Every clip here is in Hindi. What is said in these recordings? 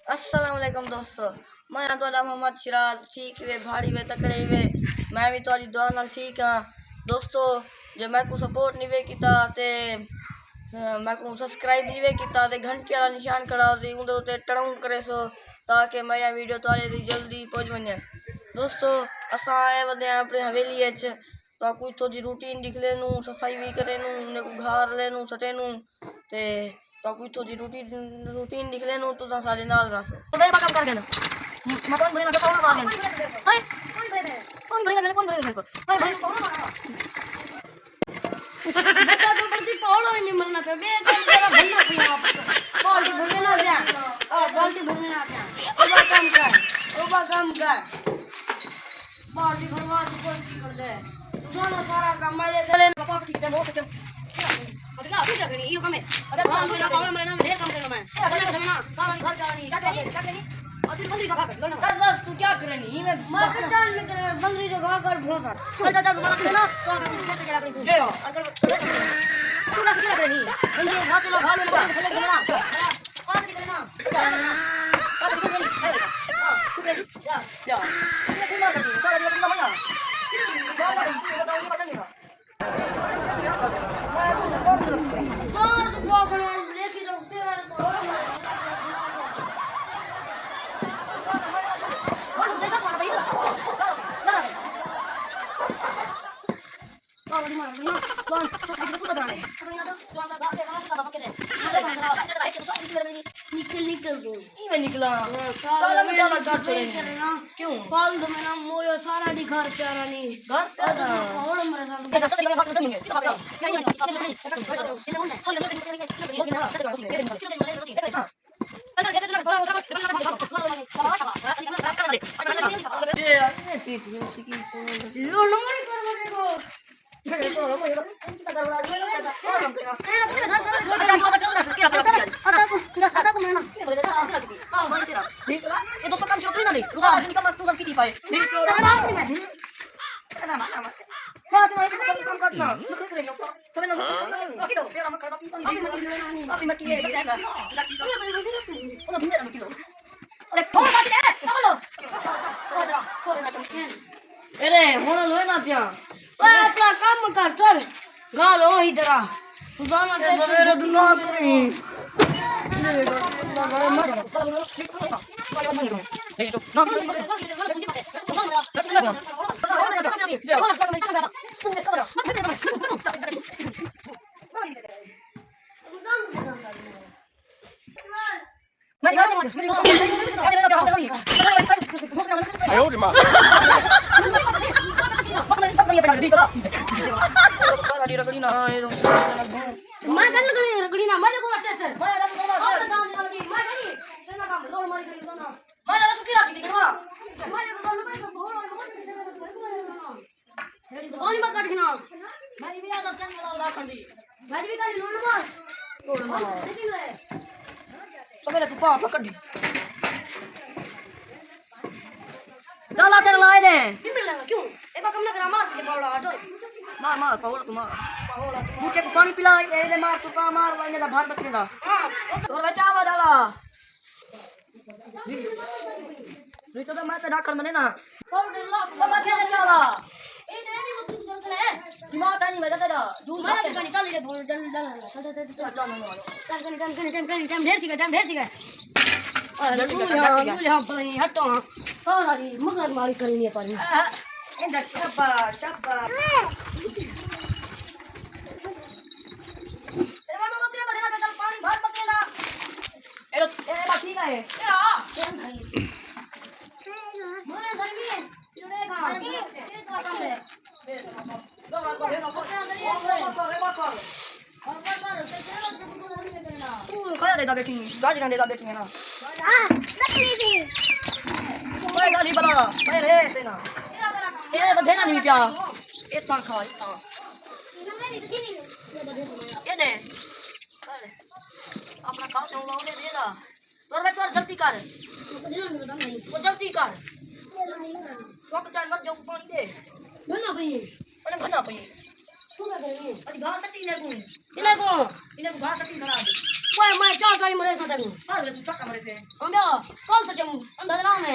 अस्सलामुअलैकुम दोस्तों, मैं तुहाडा मोहम्मद सिराज ठीक वे भाड़ी वे तकड़े वे मैं भी तुहाडी दुआ नाल ठीक हाँ। दोस्तों जे मैं को सपोर्ट नहीं वे कीता ते मैं को सब्सक्राइब नहीं वे कीता ते घंटी वाला निशान कराओ सी उंदे उते टड़ों करे सो ताकि मेरा वीडियो तुहाडे दी जल्दी पहुंच वने। दोस्तों असां आए वदे अपनी हवेली च तो कुछ तो जी रूटीन दिख लेनू सफाई भी करे नू ने को घार लेनू सटे नू ते तो कुछ तो जी रूटीन दिख लेनू तो सारे नाल रस तो वे काम कर देना मैं कौन बनेगा तो मार देना हाय कौन बनेगा कौन बनेगा हाय भाई बच्चा तो बड़ी पौड़ो नहीं मरना पे वे जरा भरना पिया बाल्टी भरने ना जा बाल्टी भरने ना जा ओबा काम कर बाल्टी भरवा तो कोई की कर दे दोनों सारा काम मेरे चले पापा ठीक है बहुत अच्छा अरे आप क्या करनी ये काम है अरे काम मेरा काम मेरा नाम ढेर काम करना मैं अरे करना सारा घर जानी क्या करनी अभी बंगरी का कर लो ना बस तू क्या करनी मैं पाकिस्तान में कर बंगरी जो गा कर भोसा चल चल मार के ना तो कैसे क्या करनी ले अगर तू क्या करनी बंगरी गा तो गा लो ना पानी करना पानी करनी हां जा जा तू ना करनी सारा दिन करना भैया निकला क्यों फाल दो मेरा मोयो सारा दी घर प्यारा नहीं घर प्यारा और मेरे अरे होना लो ना पिया अपना काम कर चल गालो इधर आ जाना दे मेरे दुनिया करी रगड़ी ना मैं कर लगी रगड़ी ना मेरे को अटैच है बड़ा काम लगी मैं करी तेरा काम लोड मारी करी ना मैं लगा तू की राखी दिखवा मैं बोल मैं मेरी दुकान में कट खना मेरी भी आदत चल लगा कर दी मेरी भी करी लोड मार तो मेरे तू पाप कर दी चला तेरे लाए दे क्यों एक काम ना करा मार के पावड़ा डर मार मार पावड़ा तू मार मुझे को पानी पिला ए मार तू का मार वाने दा भार बकरे दा और बचा आवा डाला नहीं तो मैं तो डाकर मने ना पाउडर ला बाबा क्या चला ए दे नहीं मुझे तो चले दिमाग नहीं बजा तेरा दूर मार के निकाल ले बोल जल्दी चल ढेर ठीक है अरे हम पर हटो सारी मगर मारी करनी है पानी इंदा शाबाश शाबाश तेरे मानो मत ये बजा चल पानी भार बकेला एरो ए बात ठीक है तेरा मोरे गर्मी है जुड़े खा ये तो काम है कया देता बेटी गाजी ना देता बेटी है ना कोई गाली बता कोई रे देना ये बधे ना नहीं प्या ये ता खा ये दे अपना काम तो लाओ दे देदा तोर बे तोर जल्दी कर वो जल्दी कर ચોક ચાર મત જવું પણ દે ભરના ભાઈ અને ભના પઈ શું કરે પછી ઘા સટી ને ગુણ એને કો એને ઘા સટી કરા દે કોઈ માય ચા કરી મરે છે તને હાલ તું ચોકા મરે છે અંડો કોલ તો જમ અંદર ના મે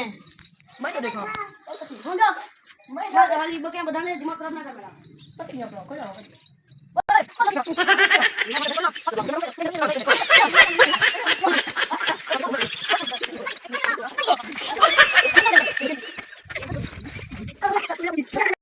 મેં તો દેખો અંડો મેં ખાલી બકે બધાને દિમાગ ખરાબ ના કર મેરા સટી ને આપણો કોઈ આવો ઓય